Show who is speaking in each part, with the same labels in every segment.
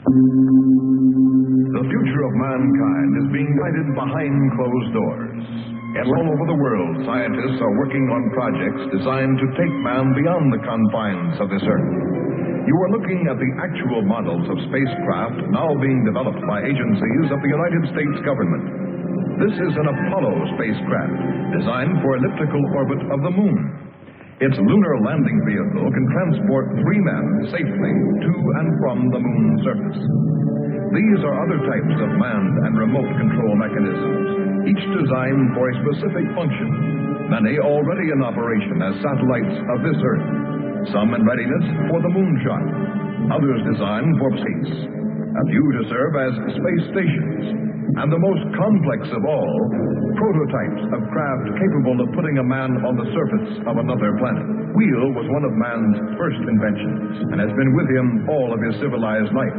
Speaker 1: The future of mankind is being guided behind closed doors. And all over the world, scientists are working on projects designed to take man beyond the confines of this Earth. You are looking at the actual models of spacecraft now being developed by agencies of the United States government. This is an Apollo spacecraft designed for elliptical orbit of the moon. Its lunar landing vehicle can transport 3 men safely to and from the moon's surface. These are other types of manned and remote control mechanisms, each designed for a specific function, many already in operation as satellites of this Earth, some in readiness for the moonshot, others designed for space, a few to serve as space stations, and the most complex of all, prototypes of craft capable of putting a man on the surface of another planet. Wheel was one of man's first inventions and has been with him all of his civilized life.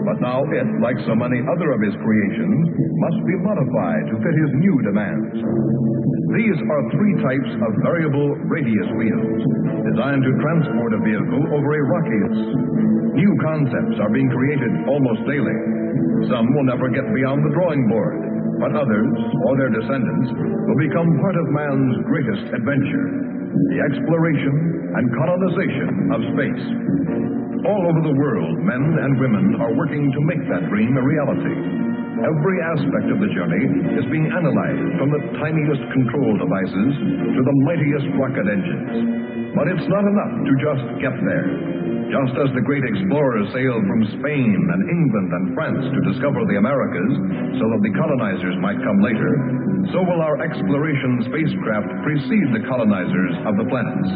Speaker 1: But now it, like so many other of his creations, must be modified to fit his new demands. These are 3 types of variable radius wheels, designed to transport a vehicle over a rockiness. New concepts are being created almost daily. Some will never get beyond the drawing board, but others, or their descendants, will become part of man's greatest adventure, the exploration and colonization of space. All over the world, men and women are working to make that dream a reality. Every aspect of the journey is being analyzed, from the tiniest control devices to the mightiest rocket engines. But it's not enough to just get there. Just as the great explorers sailed from Spain and England and France to discover the Americas so that the colonizers might come later, so will our exploration spacecraft precede the colonizers of the planets.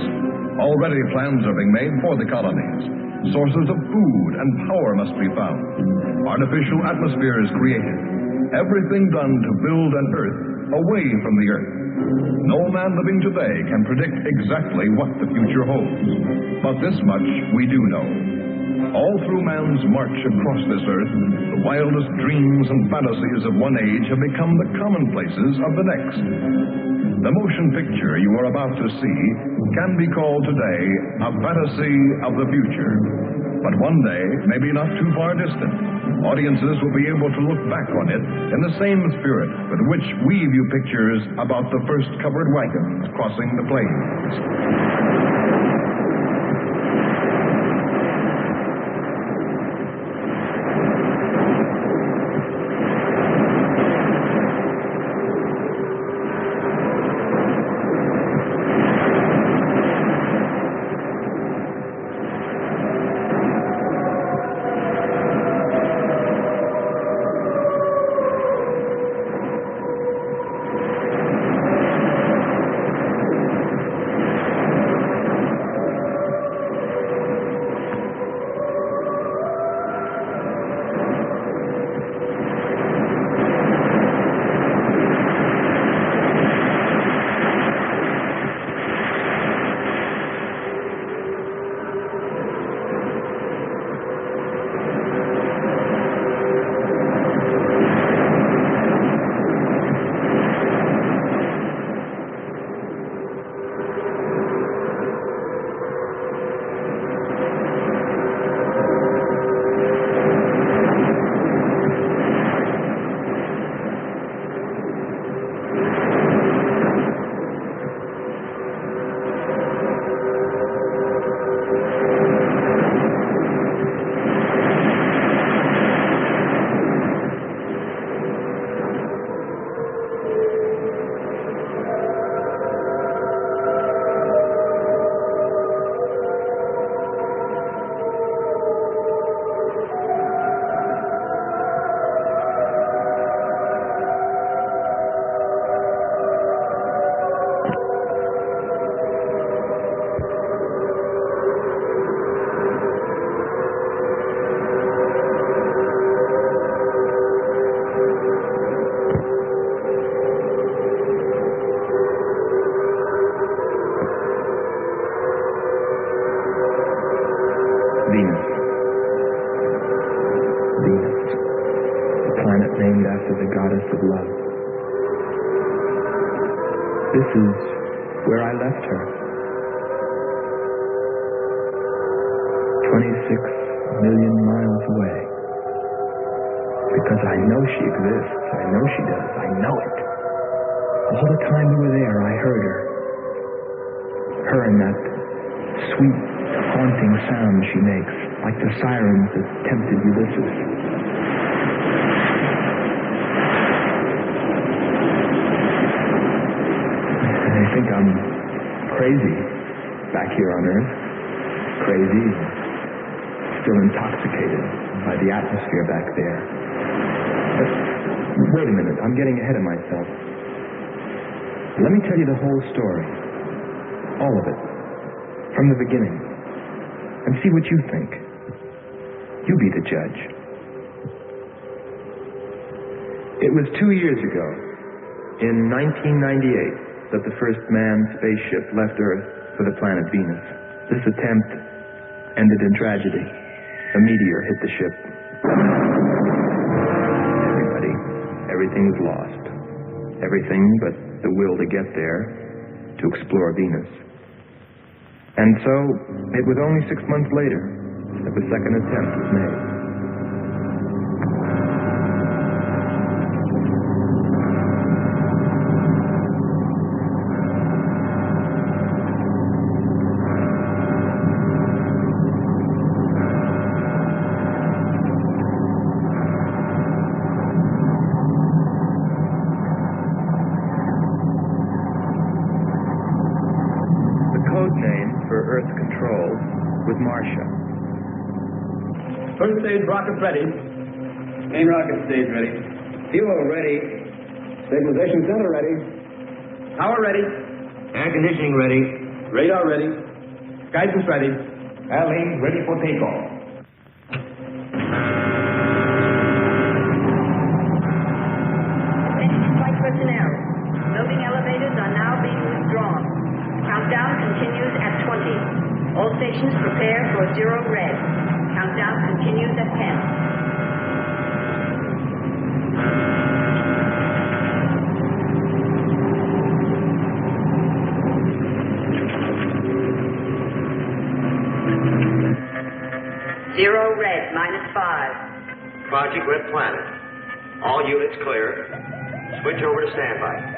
Speaker 1: Already plans are being made for the colonies. Sources of food and power must be found. Artificial atmospheres created. Everything done to build an Earth away from the Earth. No man living today can predict exactly what the future holds. But this much we do know. All through man's march across this Earth, the wildest dreams and fantasies of one age have become the commonplaces of the next. The motion picture you are about to see can be called today a fantasy of the future. But one day, maybe not too far distant, audiences will be able to look back on it in the same spirit with which we view pictures about the first covered wagons crossing the plains.
Speaker 2: This is where I left her. 26 million miles away. I know she exists. I know she does. I know it. All the time we were there, I heard her. Her and that sweet, haunting sound she makes, like the sirens that tempted Ulysses. I think I'm crazy back here on Earth. Crazy, still intoxicated by the atmosphere back there. But wait a minute, I'm getting ahead of myself. Let me tell you the whole story. All of it. From the beginning. And see what you think. You be the judge. It was 2 years ago, in 1998, that the first manned spaceship left Earth for the planet Venus. This attempt ended in tragedy. A meteor hit the ship. Everything was lost. Everything but the will to get there, to explore Venus. And so, it was only 6 months later that the second attempt was made.
Speaker 3: First stage rockets ready. Main rocket stage ready. Fuel ready. Stabilization center ready. Power ready. Air conditioning ready. Radar ready. Guidance ready.
Speaker 1: Airlane ready for takeoff.
Speaker 4: Attention flight personnel. Loading elevators are now being withdrawn. Countdown continues at 20. All stations prepare for 0 red. Countdown continues at 10. Zero red, -5.
Speaker 5: Project Red Planet. All units clear. Switch over to standby.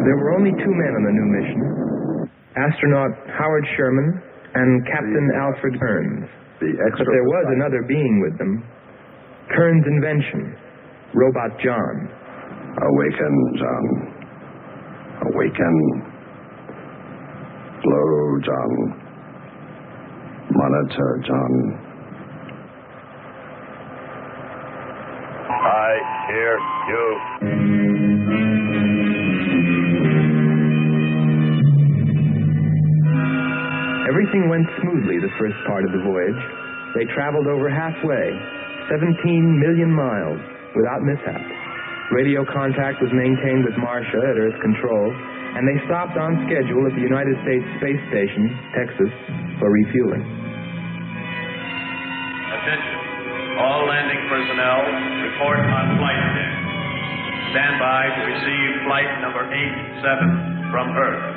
Speaker 2: There were only 2 men on the new mission, astronaut Howard Sherman and Captain Alfred Kearns. But there was another being with them, Kearns' invention, Robot John.
Speaker 6: Awaken, John. Awaken. Slow, John. Monitor, John.
Speaker 7: I hear you.
Speaker 2: Everything went smoothly the first part of the voyage. They traveled over halfway, 17 million miles, without mishap. Radio contact was maintained with Marcia at Earth Control, and they stopped on schedule at the United States Space Station, Texas, for refueling.
Speaker 8: Attention. All landing personnel, report on flight deck. Stand by to receive flight number 87 from Earth.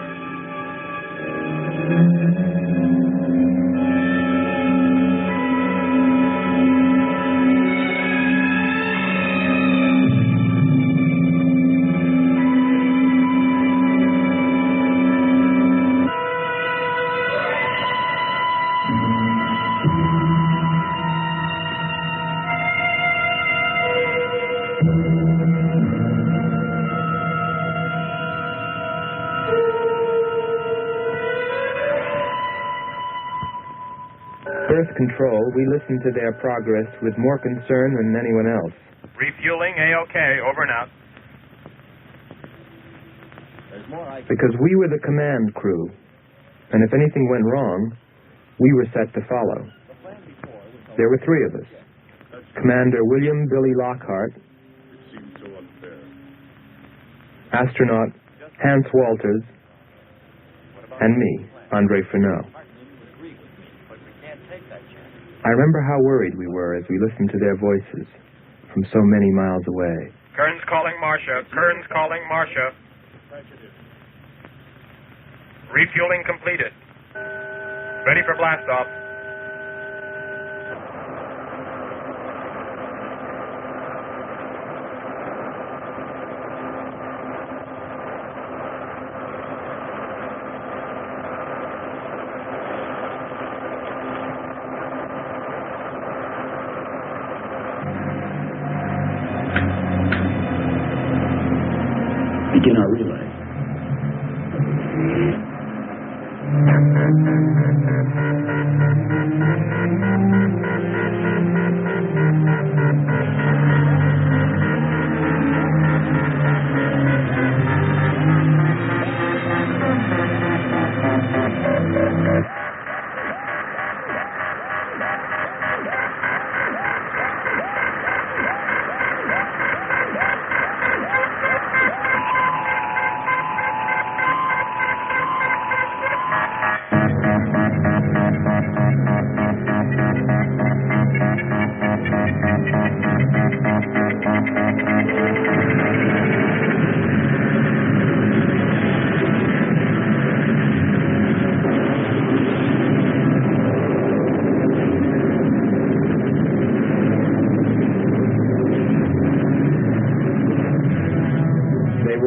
Speaker 2: Earth Control, we listened to their progress with more concern than anyone else.
Speaker 7: Refueling A-OK. Over and out.
Speaker 2: Because we were the command crew, and if anything went wrong, we were set to follow. There were three of us. Commander William Billy Lockhart, astronaut Hans Walters, and me, Andre Furneaux. I remember how worried we were as we listened to their voices from so many miles away.
Speaker 7: Kern's calling Marcia. Kern's calling Marcia. Refueling completed. Ready for blast-off.
Speaker 3: Begin our relay.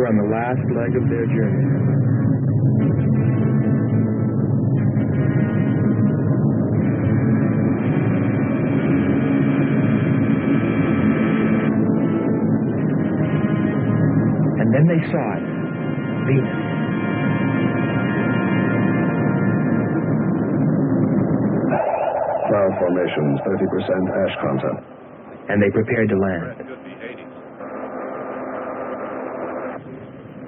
Speaker 2: On the last leg of their journey. And then they saw it, Venus.
Speaker 6: Cloud formations, 30% ash content.
Speaker 2: And they prepared to land.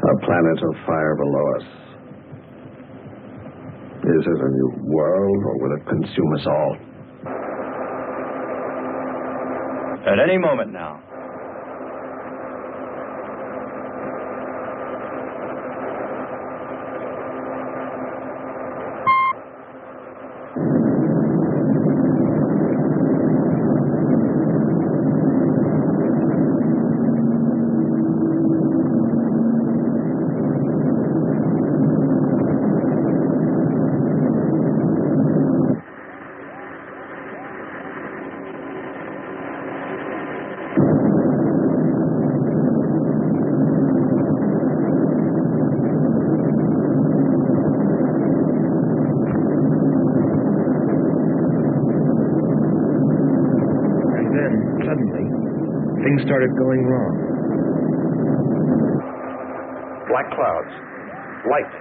Speaker 6: A planet of fire below us. Is it a new world, or will it consume us all?
Speaker 3: At any moment now.
Speaker 2: Things started going wrong.
Speaker 7: Black clouds. Light.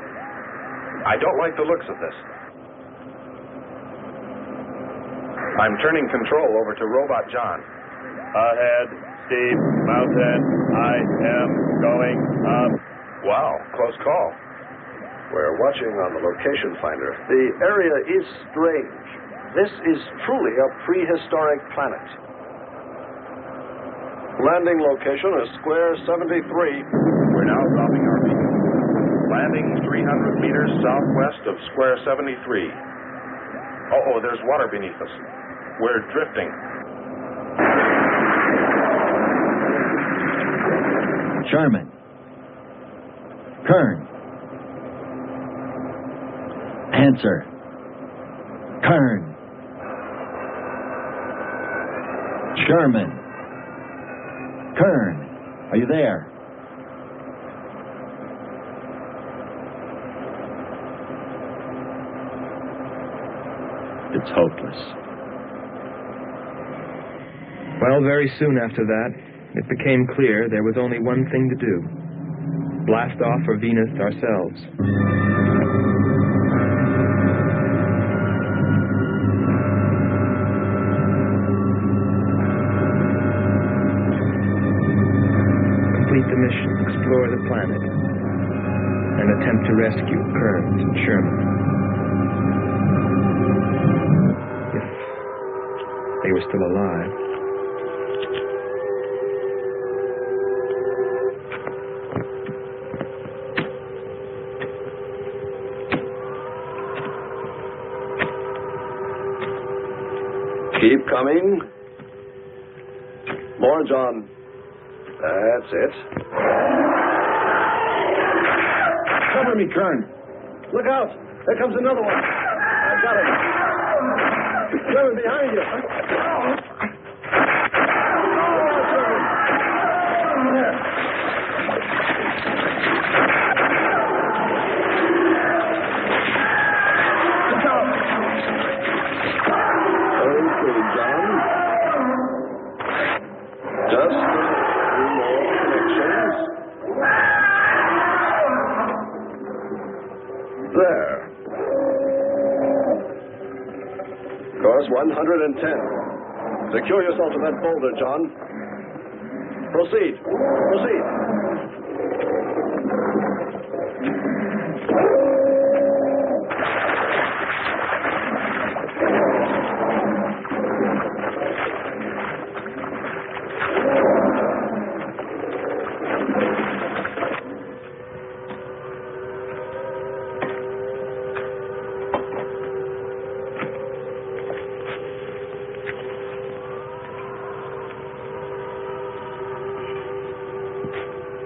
Speaker 7: I don't like the looks of this. I'm turning control over to Robot John. Ahead, Steve, Mountain. I am going up. Wow, close call.
Speaker 6: We're watching on the location finder. The area is strange. This is truly a prehistoric planet. Landing location is Square 73.
Speaker 7: We're now dropping our beacon. Landing 300 meters southwest of Square 73. Oh, there's water beneath us. We're drifting.
Speaker 3: Sherman. Kern. Answer. Kern. Sherman. Kern, are you there? It's hopeless.
Speaker 2: Well, very soon after that, it became clear there was only one thing to do. Blast off for Venus ourselves. explore the planet and attempt to rescue Kearns and Sherman. If they were still alive.
Speaker 6: Keep coming. More, John. That's it. Cover me, Kern. Look out. There comes another one. I've got him. Sherman, behind you. There. Look out. Okay, John. Just a few more connections. There. Course 110. Secure yourself to that boulder, John. Proceed. Proceed.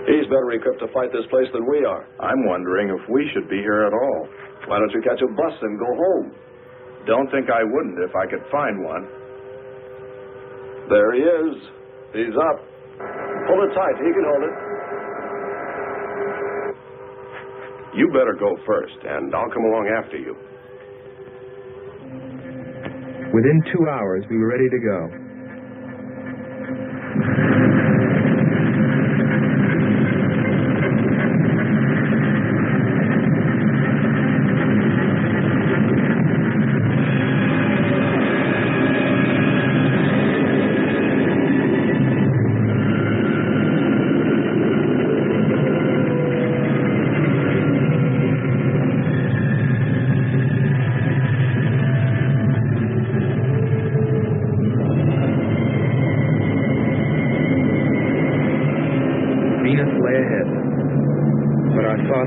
Speaker 6: He's better equipped to fight this place than we are.
Speaker 7: I'm wondering if we should be here at all.
Speaker 6: Why don't you catch a bus and go home?
Speaker 7: Don't think I wouldn't if I could find one.
Speaker 6: There he is. He's up. Hold it tight. He can hold it.
Speaker 7: You better go first, and I'll come along after you.
Speaker 2: Within 2 hours, we were ready to go.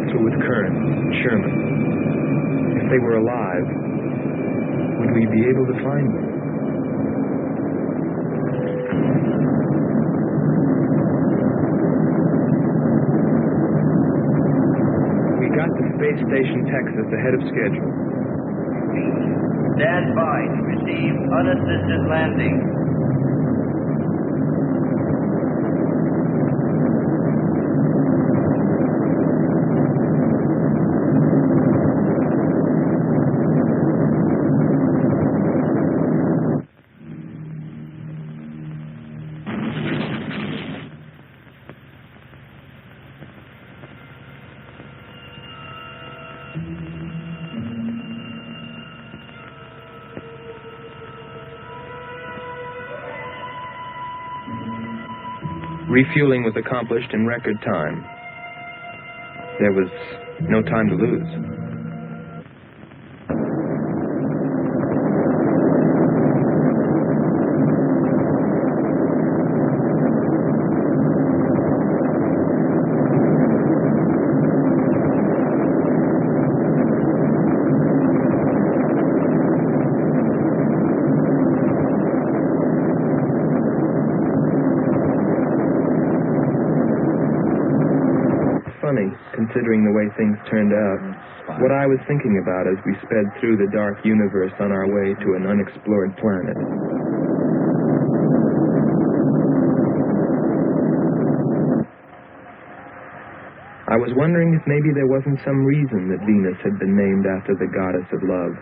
Speaker 2: Through with Kearns and Sherman. If they were alive, would we be able to find them? We got to Space Station, Texas, ahead of schedule.
Speaker 3: Stand by to receive unassisted landing.
Speaker 2: Refueling was accomplished in record time. There was no time to lose. Considering the way things turned out, what I was thinking about as we sped through the dark universe on our way to an unexplored planet. I was wondering if maybe there wasn't some reason that Venus had been named after the goddess of love.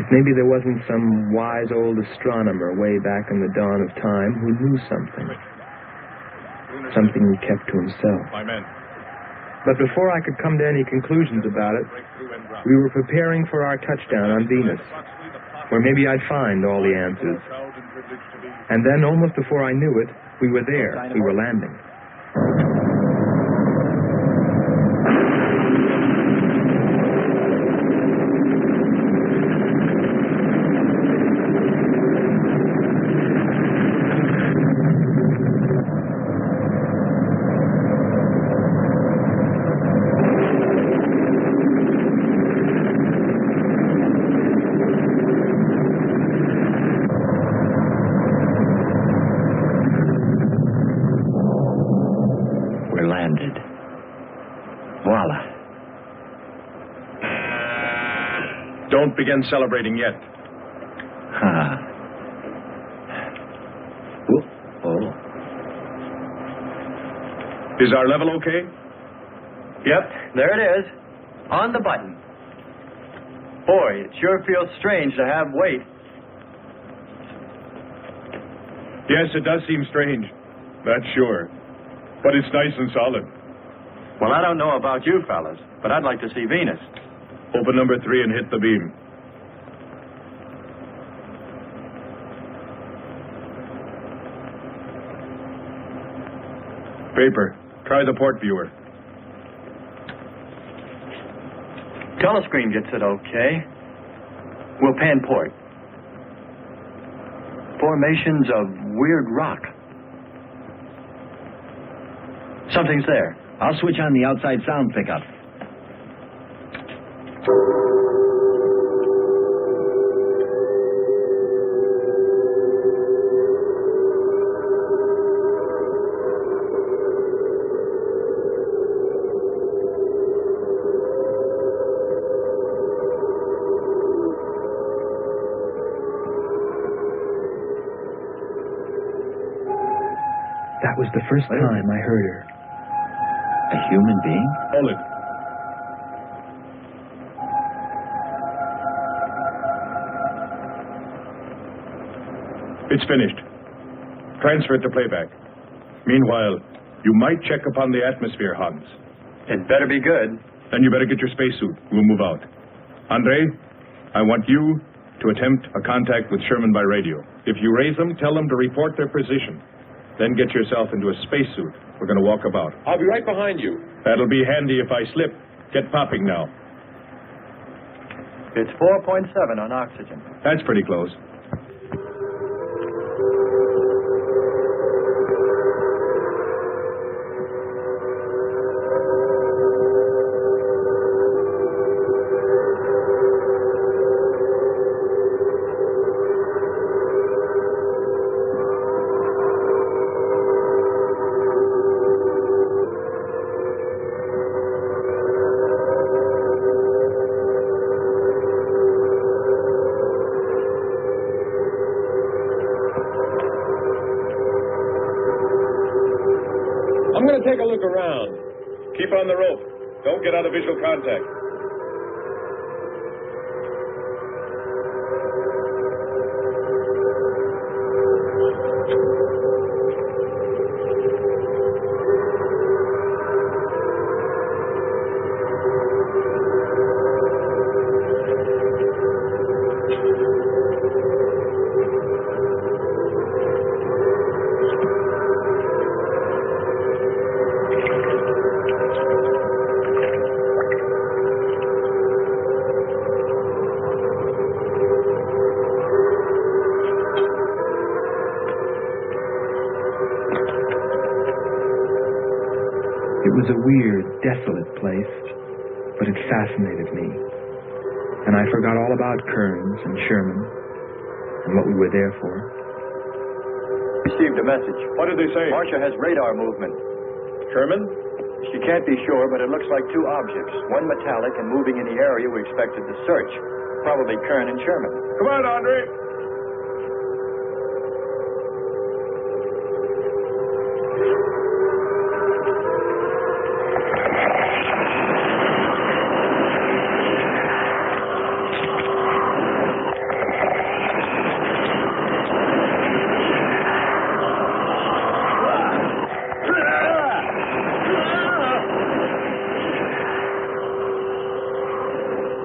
Speaker 2: If maybe there wasn't some wise old astronomer way back in the dawn of time who knew something. Something he kept to himself. But before I could come to any conclusions about it, we were preparing for our touchdown on Venus, where maybe I'd find all the answers. And then, almost before I knew it, we were there. We were landing.
Speaker 7: Don't begin celebrating yet.
Speaker 3: Oh.
Speaker 7: Is our level okay?
Speaker 9: Yep, there it is. On the button. Boy, it sure feels strange to have weight.
Speaker 7: Yes, it does seem strange. That's sure. But it's nice and solid.
Speaker 9: Well, I don't know about you fellas, but I'd like to see Venus.
Speaker 7: Open number 3 and hit the beam. Paper. Try the port viewer.
Speaker 9: Telescreen gets it okay. We'll pan port. Formations of weird rock. Something's there.
Speaker 3: I'll switch on the outside sound pickup.
Speaker 2: That was the first time I heard her.
Speaker 3: A human being?
Speaker 7: Hold it. It's finished. Transfer it to playback. Meanwhile, you might check upon the atmosphere, Hans.
Speaker 9: It better be good.
Speaker 7: Then you better get your spacesuit. We'll move out. Andre, I want you to attempt a contact with Sherman by radio. If you raise them, tell them to report their position. Then get yourself into a spacesuit. We're going to walk about.
Speaker 10: I'll be right behind you.
Speaker 7: That'll be handy if I slip. Get popping now.
Speaker 9: It's 4.7 on oxygen.
Speaker 7: That's pretty close.
Speaker 10: I'm going to take a look around.
Speaker 7: Keep on the rope. Don't get out of visual contact.
Speaker 2: It was a weird, desolate place, but it fascinated me. And I forgot all about Kearns and Sherman and what we were there for.
Speaker 9: Received a message.
Speaker 7: What did they say?
Speaker 9: Marcia has radar movement.
Speaker 7: Sherman?
Speaker 9: She can't be sure, but it looks like two objects. One metallic and moving in the area we expected to search. Probably Kern and Sherman.
Speaker 7: Come on, Andre.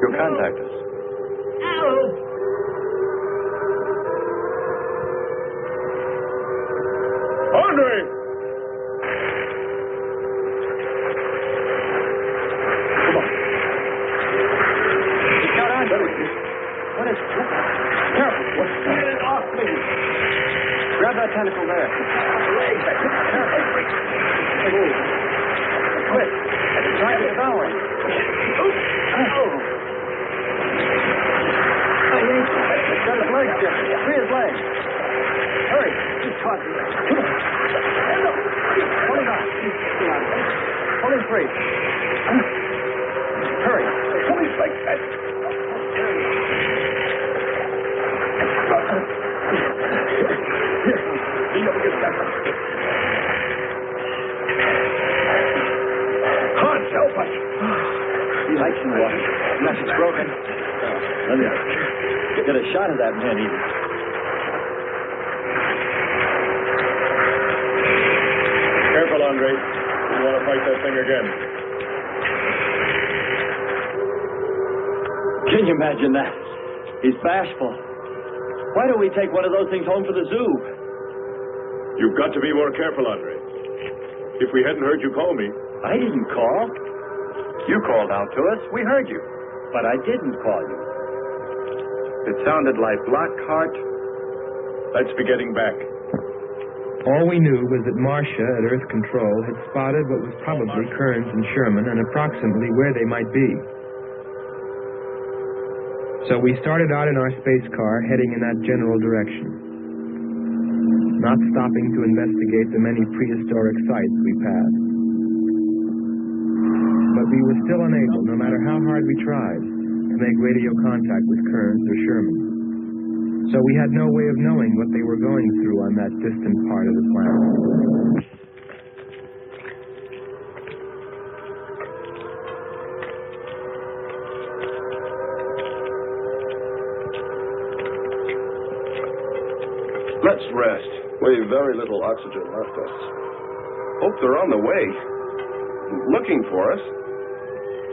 Speaker 9: You'll contact us.
Speaker 7: Andre! Come on.
Speaker 9: He's got on to it. What is... Careful. Get it off me. Grab that tentacle there. Legs. Careful. Move. Quick. Try to devour it. Got his legs different. Free his legs. Hurry. Just caught him. Pull him out. Pull him free. Hurry. Pull his legs. ocean water. Unless it's broken. Let me get a shot of that man eater.
Speaker 7: Careful, Andre. You want to fight that thing again.
Speaker 9: Can you imagine that? He's bashful. Why don't we take one of those things home for the zoo?
Speaker 7: You've got to be more careful, Andre. If we hadn't heard you call me...
Speaker 9: I didn't call. You called out to us. We heard you. But I didn't call you. It sounded like Lockhart.
Speaker 7: Let's be getting back.
Speaker 2: All we knew was that Marcia at Earth Control had spotted what was probably Kearns and Sherman and approximately where they might be. So we started out in our space car heading in that general direction, not stopping to investigate the many prehistoric sites we passed. But we were still unable, no matter how hard we tried, to make radio contact with Kearns or Sherman. So we had no way of knowing what they were going through on that distant part of the planet.
Speaker 6: Let's rest. We've very little oxygen left us. Hope they're on the way. Looking for us.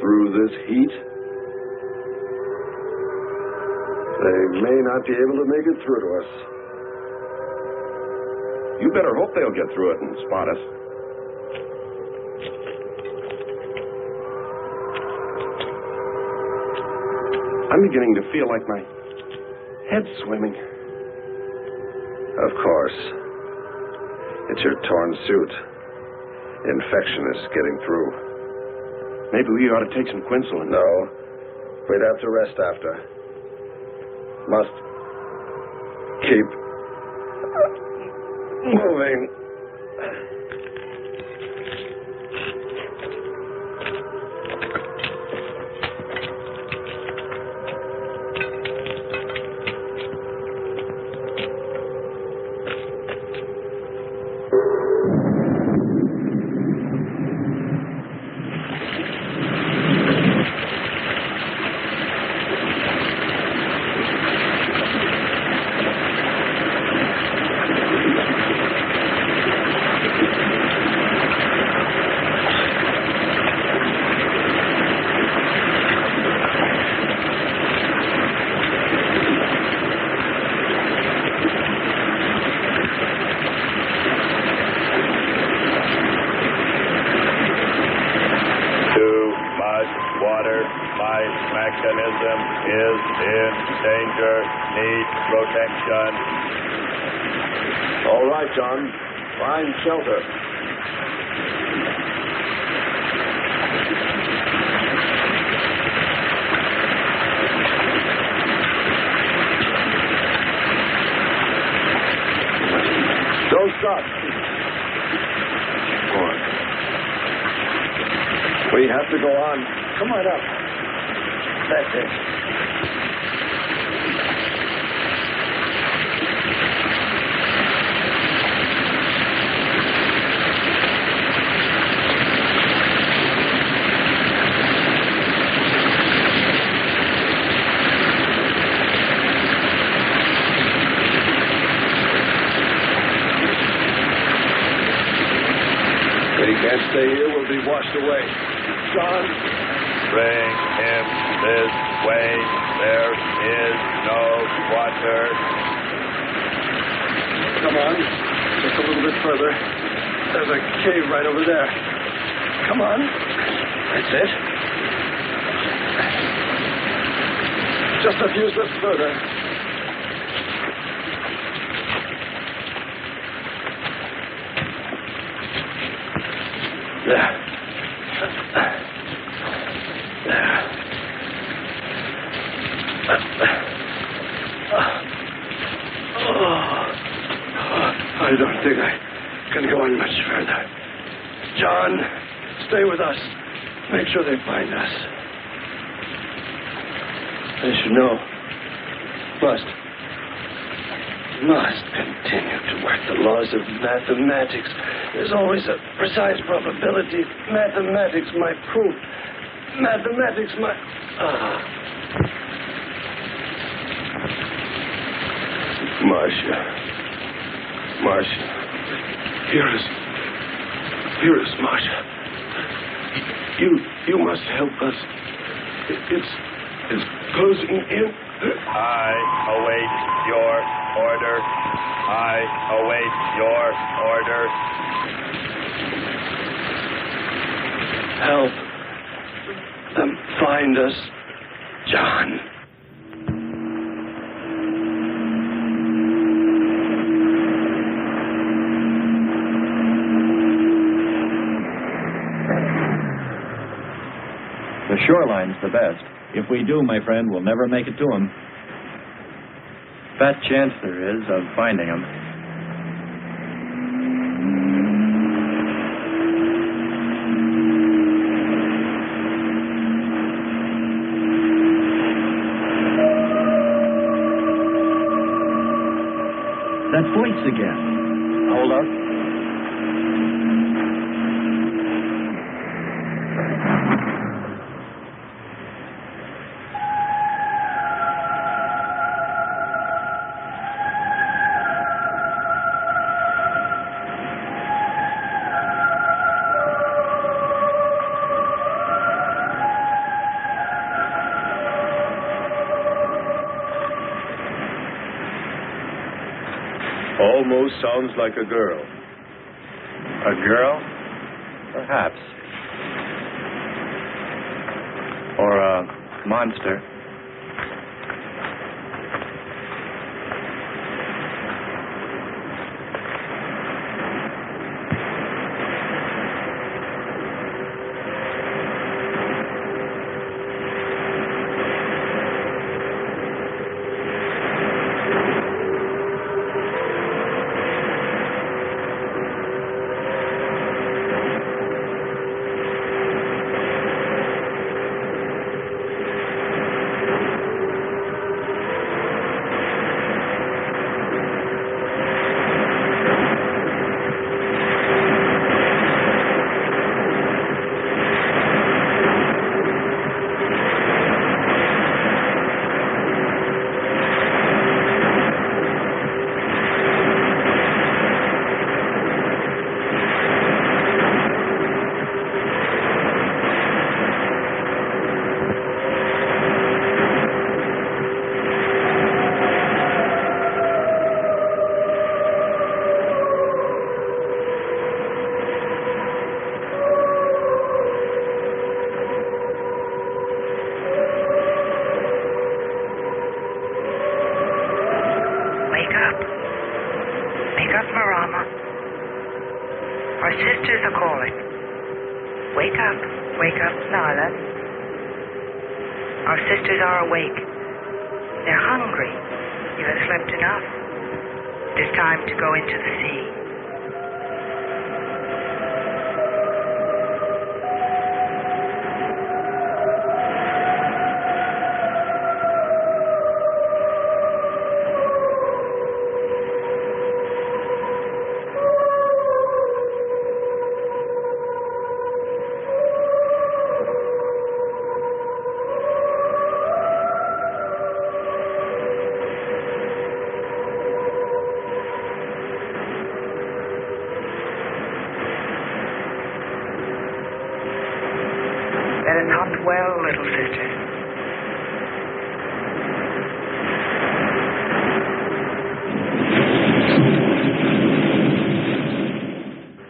Speaker 6: Through this heat. They may not be able to make it through to us. You better hope they'll get through it and spot us. I'm beginning to feel like my head's swimming. Of course. It's your torn suit. Infection is getting through. Maybe we ought to take some quinsulin. No. We'd have to rest after. Must keep moving. All right, John. Find shelter. Don't stop. Come on. We have to go on. Come on up. That's it. Can't stay here, we'll be washed away. John?
Speaker 8: Bring him this way. There is no water.
Speaker 6: Come on. Just a little bit further. There's a cave right over there. Come on. That's it. Just a few steps further. There. I don't think I can go on much further. John, stay with us. Make sure they find us. They should know. Must continue to work the laws of mathematics. There's always a precise probability. Mathematics might prove mathematics, Marcia. Here is Marcia. You must help us. It's closing in.
Speaker 8: I await your order. I await your order.
Speaker 6: Help them find us, John.
Speaker 9: The shoreline's the best. If we do, my friend, we'll never make it to them. Fat chance there is of finding them. That voice again. Hold up.
Speaker 7: Almost sounds like a girl.
Speaker 9: A girl? Perhaps. Or a monster.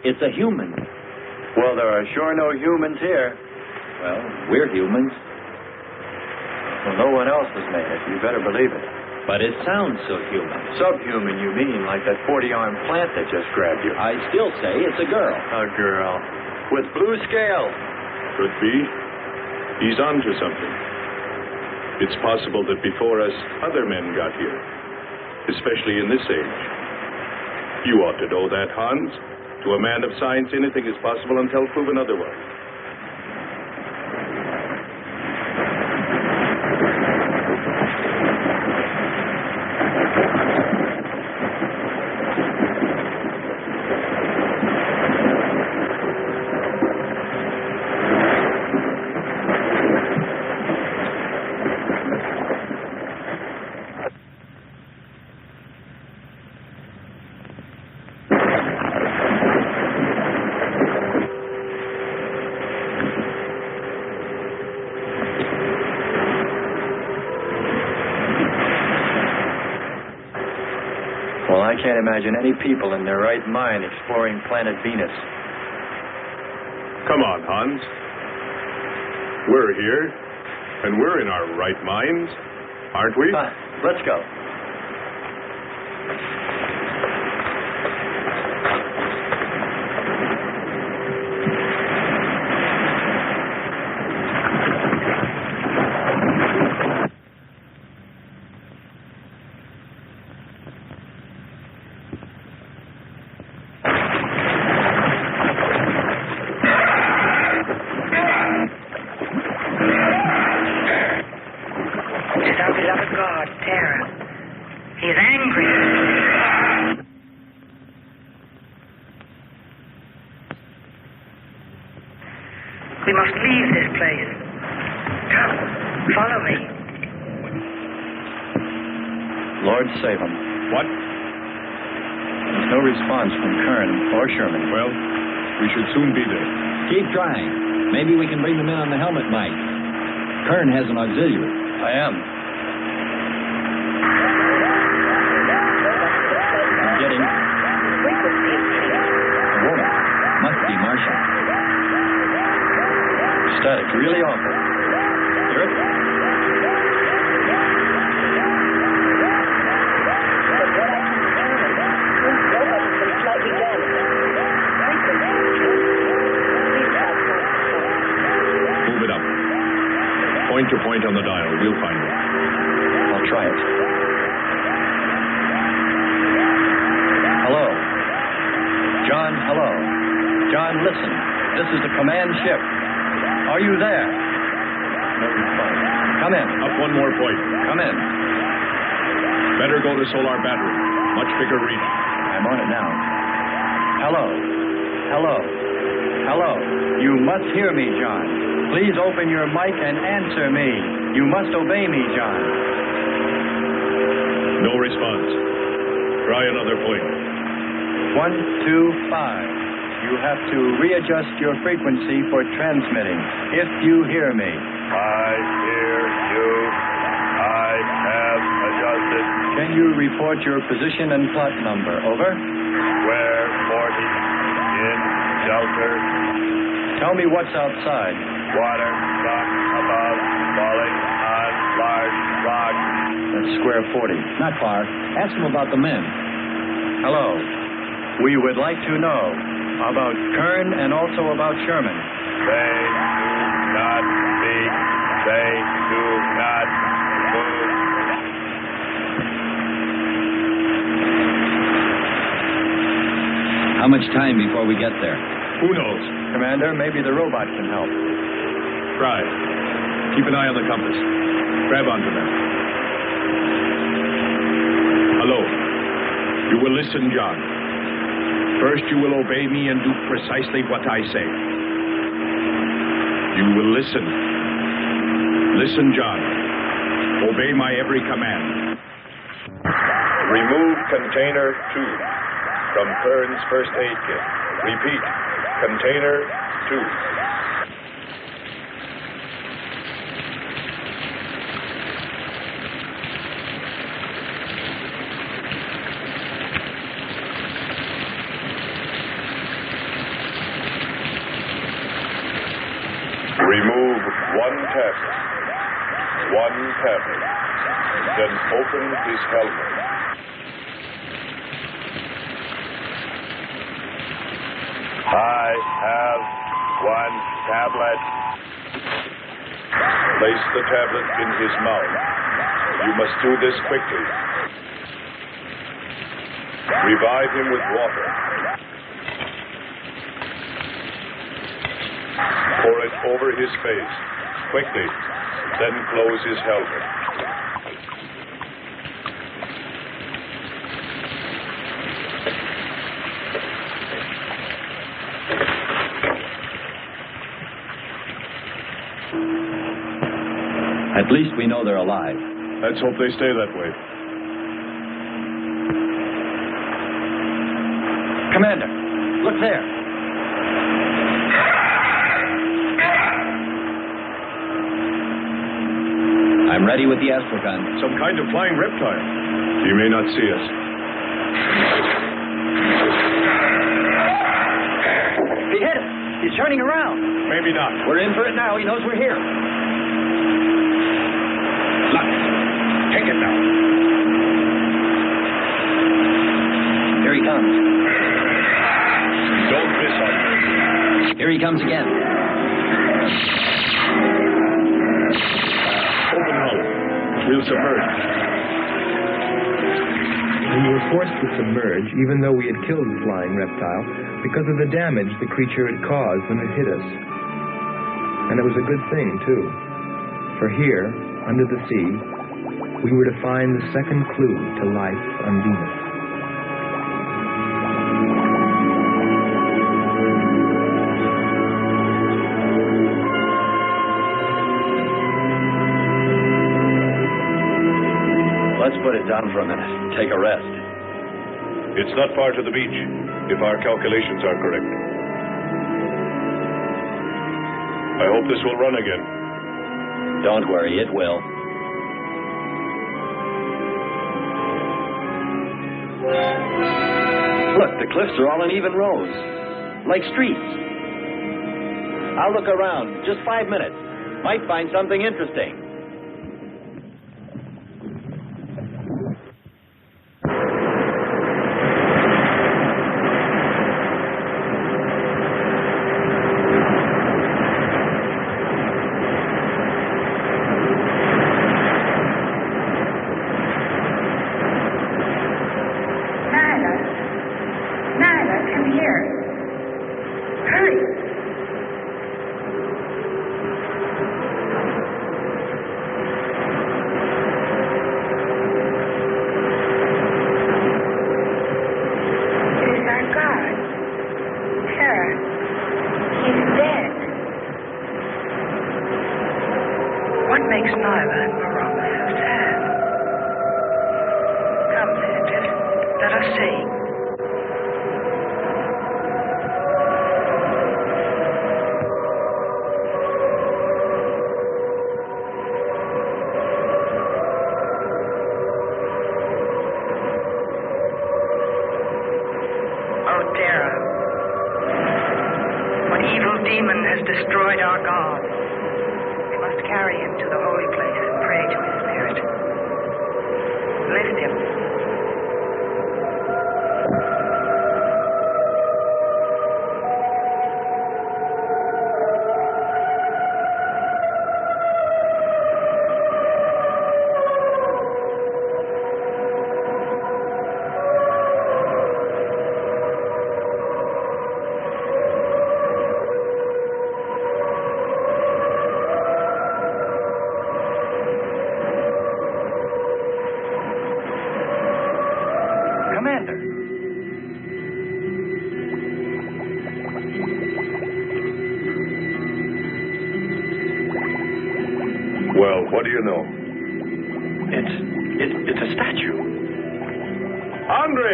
Speaker 9: It's a human. Well, there are sure no humans here. Well, we're humans. Well, no one else has made it. You better believe it. But it sounds so human. Subhuman, you mean, like that 40-armed plant that just grabbed you. I still say it's a girl. A girl. With blue scales.
Speaker 7: Could be. He's onto something. It's possible that before us, other men got here. Especially in this age. You ought to know that, Hans. To a man of science, anything is possible until proven otherwise.
Speaker 9: Well, I can't imagine any people in their right mind exploring planet Venus.
Speaker 7: Come on, Hans. We're here, and we're in our right minds, aren't we?
Speaker 9: Let's go.
Speaker 4: We must leave this place. Come, follow me.
Speaker 9: Lord save him.
Speaker 7: What?
Speaker 9: There's no response from Kern or Sherman.
Speaker 7: Well, we should soon be there.
Speaker 11: Keep trying. Maybe we can bring them in on the helmet mic. Kern has an auxiliary.
Speaker 9: I am. I'm getting...
Speaker 11: Whoa. Must be Martian.
Speaker 9: Static, really awful. Hear it?
Speaker 7: Move it up. Point to point on the dial. We'll find it.
Speaker 9: I'll try it. Hello. John, hello. John, listen. This is the command ship. Are you there? No response. Come in.
Speaker 7: Up one more point.
Speaker 9: Come in.
Speaker 7: Better go to solar battery. Much bigger reach.
Speaker 9: I'm on it now. Hello. Hello. Hello. You must hear me, John. Please open your mic and answer me. You must obey me, John.
Speaker 7: No response. Try another point.
Speaker 9: 1, 2, 5. You have to readjust your frequency for transmitting. If you hear me.
Speaker 8: I hear you. I have adjusted.
Speaker 9: Can you report your position and plot number? Over.
Speaker 8: Square 40 in shelter.
Speaker 9: Tell me what's outside.
Speaker 8: Water, rock above, falling on large rock.
Speaker 9: That's square 40.
Speaker 11: Not far. Ask them about the men.
Speaker 9: Hello. We would like to know about Kern and also about Sherman.
Speaker 8: They do not speak. They do not move.
Speaker 11: How much time before we get there?
Speaker 7: Who knows?
Speaker 9: Commander, maybe the robot can help.
Speaker 7: Try. Keep an eye on the compass. Grab onto that. Hello. You will listen, John. First, you will obey me and do precisely what I say. You will listen. Listen, John. Obey my every command.
Speaker 6: Remove container 2 from Kern's first aid kit. Repeat, container 2. Remove 1 tablet. 1 tablet. Then open his helmet.
Speaker 8: I have 1 tablet.
Speaker 6: Place the tablet in his mouth. You must do this quickly. Revive him with water. Pour it over his face. Quickly. Then close his helmet.
Speaker 11: At least we know they're alive.
Speaker 7: Let's hope they stay that way.
Speaker 9: Commander, look there.
Speaker 11: I'm ready with the astrogun.
Speaker 7: Some kind of flying reptile. He may not see us.
Speaker 9: He hit it. He's turning around.
Speaker 7: Maybe not.
Speaker 11: We're in for it now. He knows we're here.
Speaker 7: Look. Take it now.
Speaker 11: Here he comes.
Speaker 7: Don't miss on him.
Speaker 11: Here he comes again.
Speaker 7: Open hull. We'll submerge.
Speaker 2: We were forced to submerge, even though we had killed the flying reptile, because of the damage the creature had caused when it hit us. And it was a good thing, too. For here, under the sea, we were to find the second clue to life on Venus.
Speaker 11: Let's put it down for a minute. Take a rest.
Speaker 7: It's not far to the beach, if our calculations are correct. I hope this will run again.
Speaker 11: Don't worry, it will. Look, the cliffs are all in even rows, like streets. I'll look around. Just 5 minutes. Might find something interesting.
Speaker 12: Destroyed our God. We must carry him to the holy place and pray to his spirit. Lift him.
Speaker 7: Well, what do you know?
Speaker 9: It's a statue.
Speaker 7: Andre!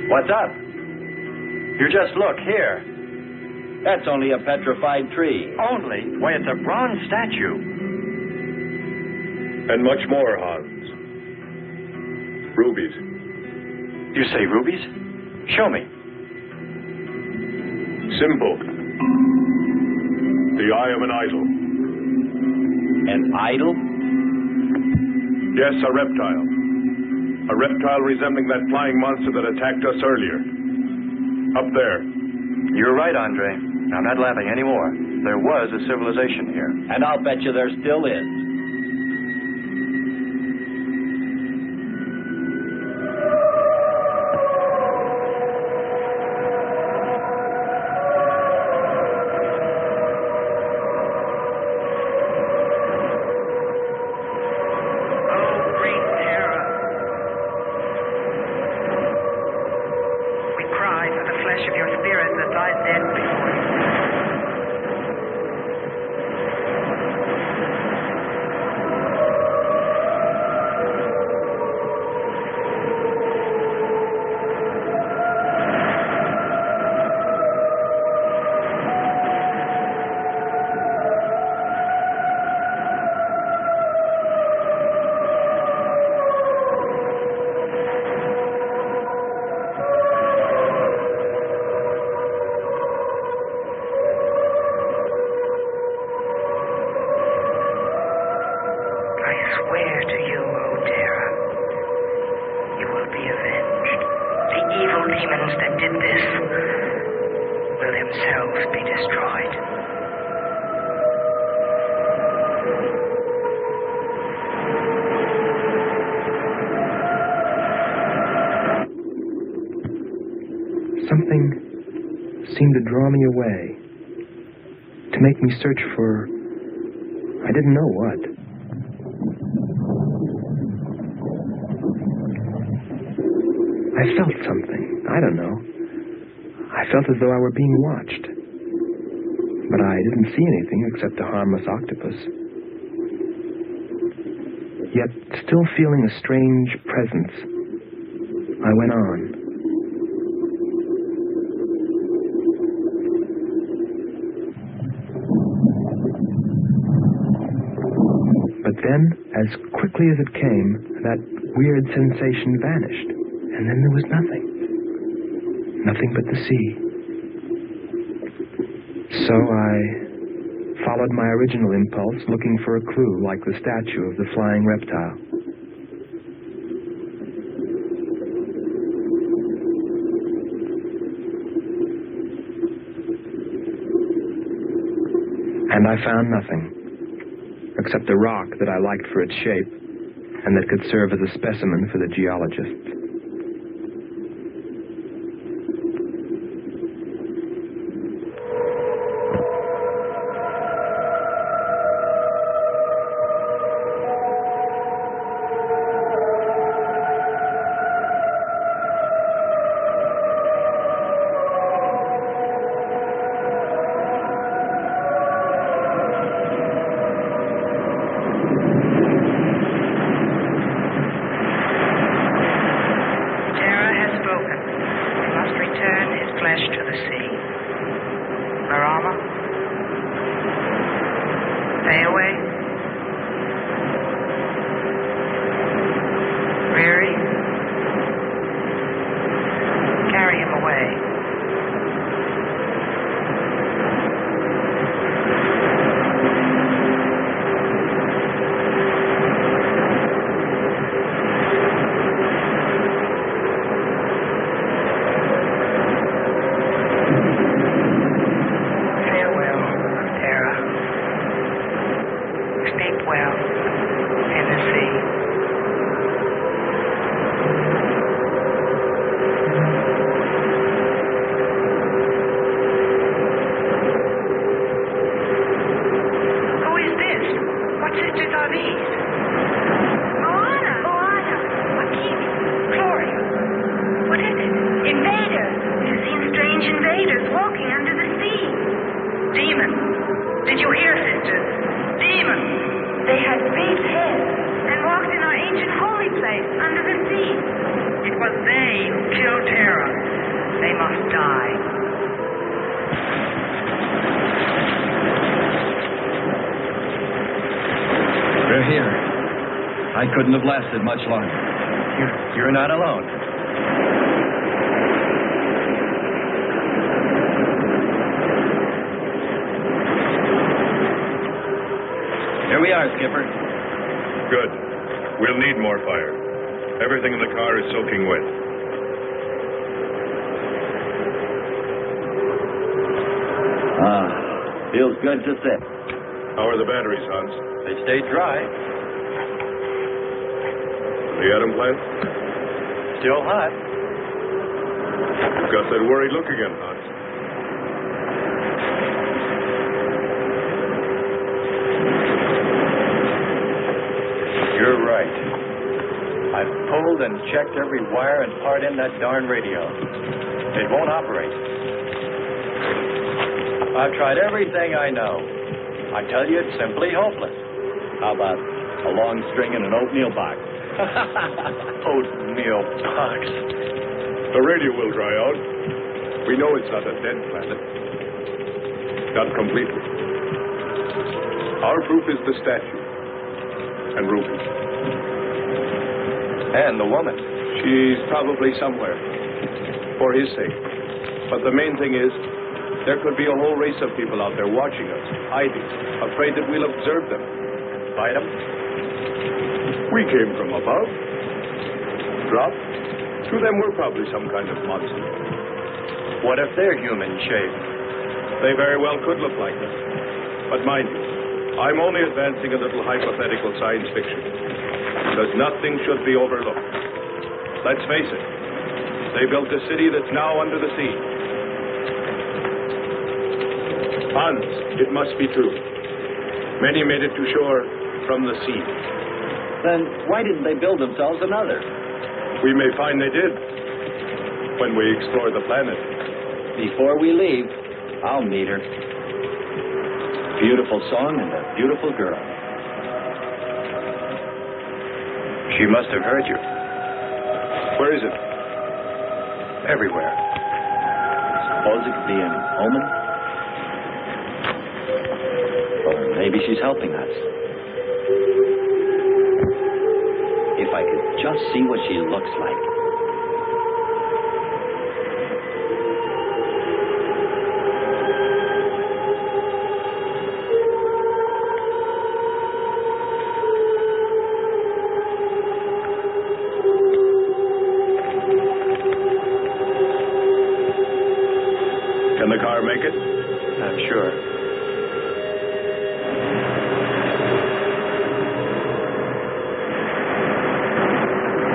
Speaker 11: What's up? You just look here. That's only a petrified tree.
Speaker 9: Only? Why, it's a bronze statue.
Speaker 7: And much more, Hans. Rubies.
Speaker 9: You say rubies? Show me.
Speaker 7: Simple. The eye of an idol.
Speaker 11: An idol?
Speaker 7: Yes, a reptile. A reptile resembling that flying monster that attacked us earlier. Up there.
Speaker 9: You're right, Andre. I'm not laughing anymore. There was a civilization here.
Speaker 11: And I'll bet you there still is.
Speaker 12: swear to you, O Terra, you will be avenged. The evil demons that did this will themselves be destroyed.
Speaker 2: Something seemed to draw me away, to make me search for, I didn't know what. I felt something. I don't know. I felt as though I were being watched. But I didn't see anything except a harmless octopus. Yet, still feeling a strange presence, I went on. But then, as quickly as it came, that weird sensation vanished. And then there was nothing. Nothing but the sea. So I followed my original impulse, looking for a clue like the statue of the flying reptile. And I found nothing, except a rock that I liked for its shape, and that could serve as a specimen for the geologists.
Speaker 11: Couldn't have lasted much longer. You're not alone. Here we are, Skipper.
Speaker 7: Good. We'll need more fire. Everything in the car is soaking wet.
Speaker 11: Feels good to sit.
Speaker 7: How are the batteries, Hans?
Speaker 11: They stayed dry.
Speaker 7: The atom plant?
Speaker 11: Still hot.
Speaker 7: You've got that worried look again, Hans.
Speaker 11: You're right. I've pulled and checked every wire and part in that darn radio. It won't operate. I've tried everything I know. I tell you, it's simply hopeless. How about a long string and an oatmeal box? Oatmeal box.
Speaker 7: The radio will dry out. We know it's not a dead planet. Not completely. Our proof is the statue. And Ruby.
Speaker 11: And the woman.
Speaker 7: She's probably somewhere. For his sake. But the main thing is, there could be a whole race of people out there watching us, hiding, afraid that we'll observe them.
Speaker 11: Fight them?
Speaker 7: We came from above. Dropped. To them, we're probably some kind of monster.
Speaker 11: What if they're human shape?
Speaker 7: They very well could look like them. But mind you, I'm only advancing a little hypothetical science fiction. Because nothing should be overlooked. Let's face it. They built a city that's now under the sea. Hans, it must be true. Many made it to shore from the sea.
Speaker 11: Then why didn't they build themselves another?
Speaker 7: We may find they did when we explore the planet.
Speaker 11: Before we leave, I'll meet her. Beautiful song and a beautiful girl.
Speaker 6: She must have heard you.
Speaker 7: Where is it?
Speaker 6: Everywhere.
Speaker 11: Suppose it could be an omen? Or maybe she's helping us. If I could just see what she looks like.
Speaker 7: Can the car make it?
Speaker 6: I'm sure.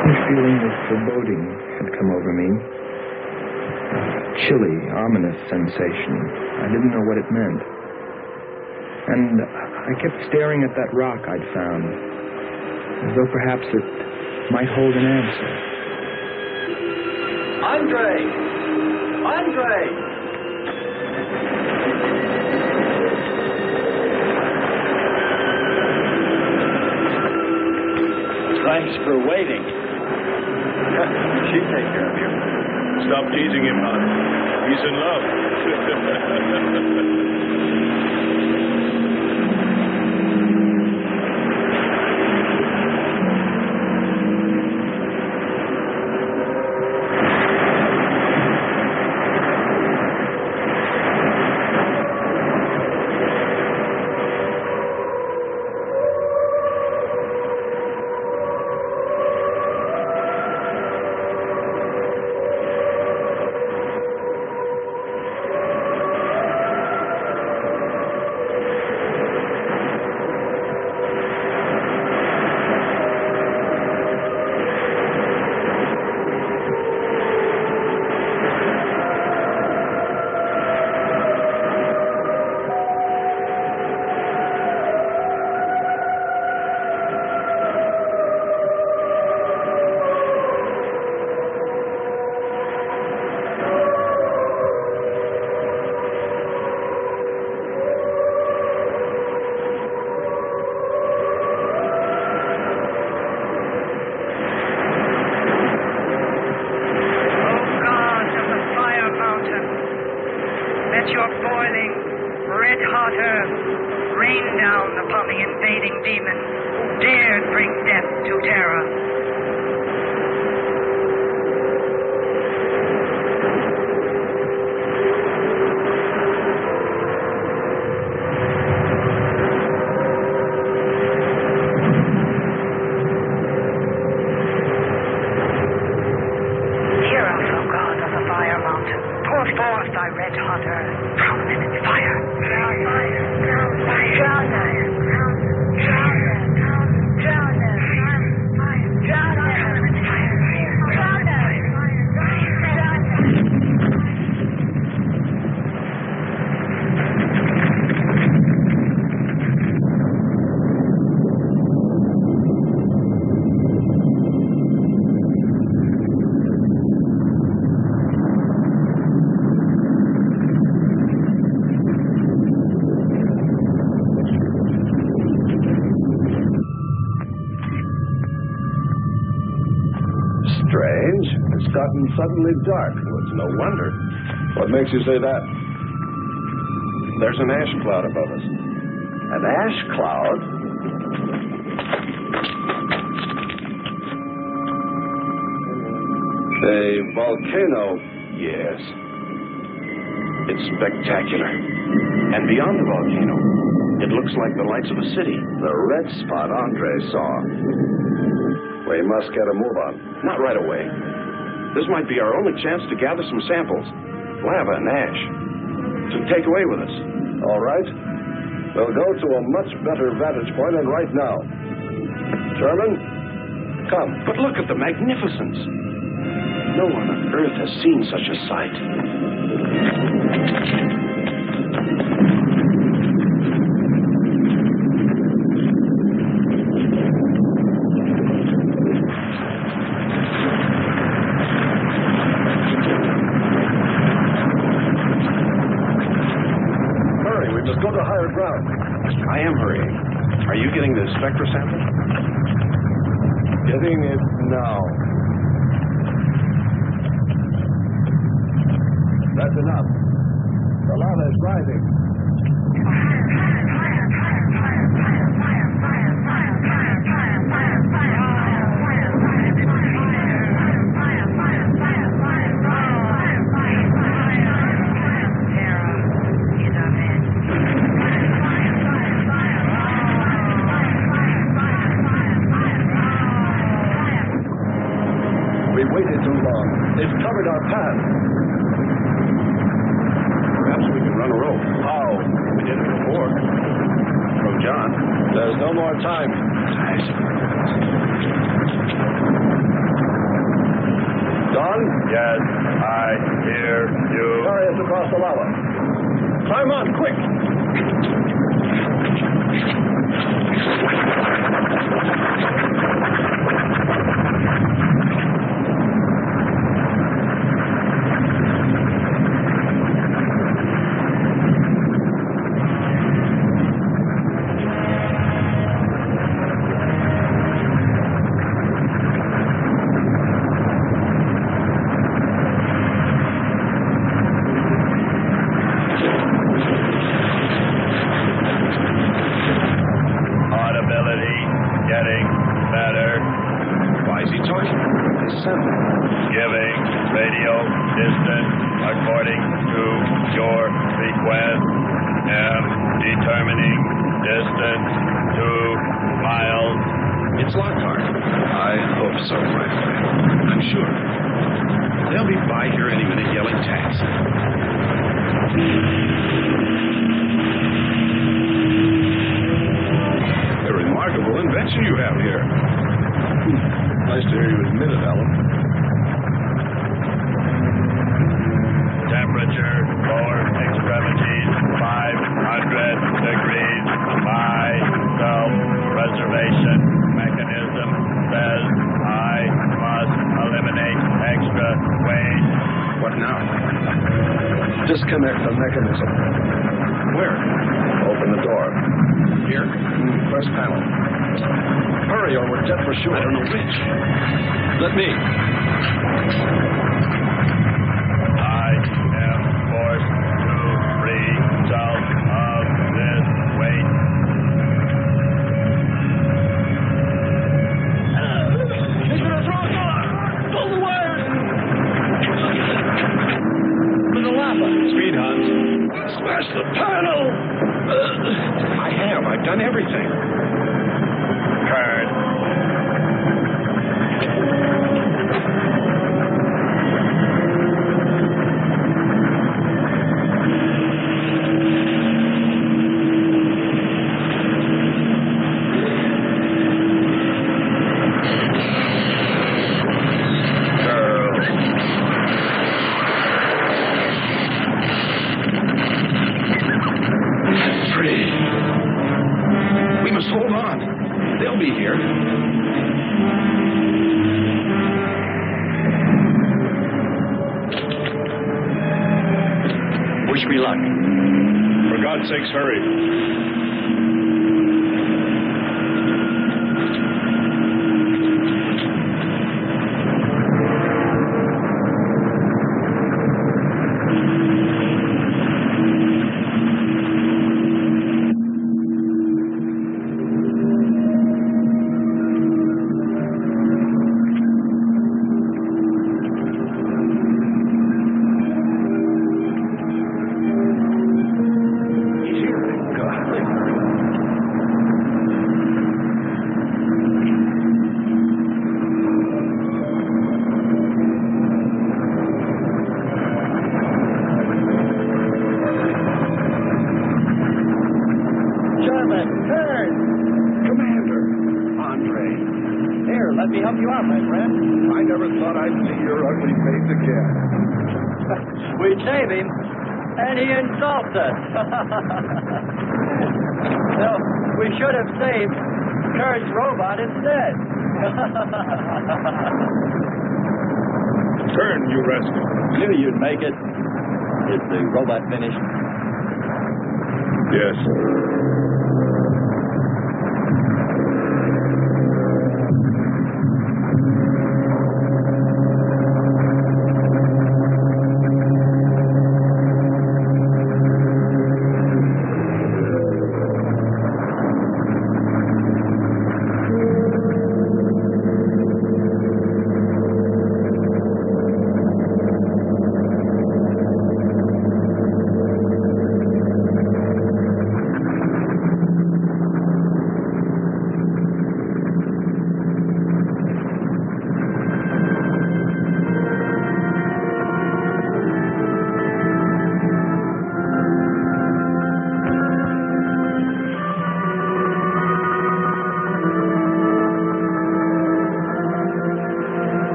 Speaker 2: A feeling of foreboding had come over me. A chilly, ominous sensation. I didn't know what it meant. And I kept staring at that rock I'd found, as though perhaps it might hold an answer.
Speaker 11: Andre! Andre! Thanks for waiting. She'd take care of you.
Speaker 7: Stop teasing him, Hans. He's in love.
Speaker 6: Strange. It's gotten suddenly dark. Well, it's no wonder.
Speaker 7: What makes you say that?
Speaker 6: There's an ash cloud above us.
Speaker 7: An ash cloud?
Speaker 6: A volcano, yes. It's spectacular. And beyond the volcano, It looks like the lights of a city. The red spot Andre saw. We must get a move on.
Speaker 13: Not right away. This might be our only chance to gather some samples. Lava and ash. To take away with us.
Speaker 6: All right. We'll go to a much better vantage point, and right now. Sherman, come.
Speaker 13: But look at the magnificence. No one on Earth has seen such a sight.
Speaker 6: Hurry, we must go to higher ground.
Speaker 13: I am hurrying. Are you getting the spectra sample?
Speaker 6: Getting it now. That's enough. The lava is rising. We waited too long. They've covered our path.
Speaker 13: Perhaps we can run a rope.
Speaker 6: How?
Speaker 13: We did it before. From John.
Speaker 6: There's no more time. Don?
Speaker 8: Yes, I hear you.
Speaker 6: Carry us across the lava. Climb on, quick! Disconnect the mechanism.
Speaker 13: Where?
Speaker 6: Open the door.
Speaker 13: Here?
Speaker 6: First panel. Hurry or we're dead for sure.
Speaker 13: I don't know which. Let me.
Speaker 8: I am forced to free south of this weight.
Speaker 9: He's gonna throw us off! Pull the wires! For the lava!
Speaker 13: Speed, Hans.
Speaker 9: Smash the panel!
Speaker 13: I've done everything.
Speaker 8: Kurt.
Speaker 7: Sakes, hurry.
Speaker 11: Let me help you out, my friend.
Speaker 1: I never thought I'd see your ugly face again.
Speaker 11: We save him, and he insults us. No, we should have saved Kurt's robot instead.
Speaker 7: Turn, you rascal.
Speaker 11: Knew you'd make it. Is the robot finished?
Speaker 7: Yes.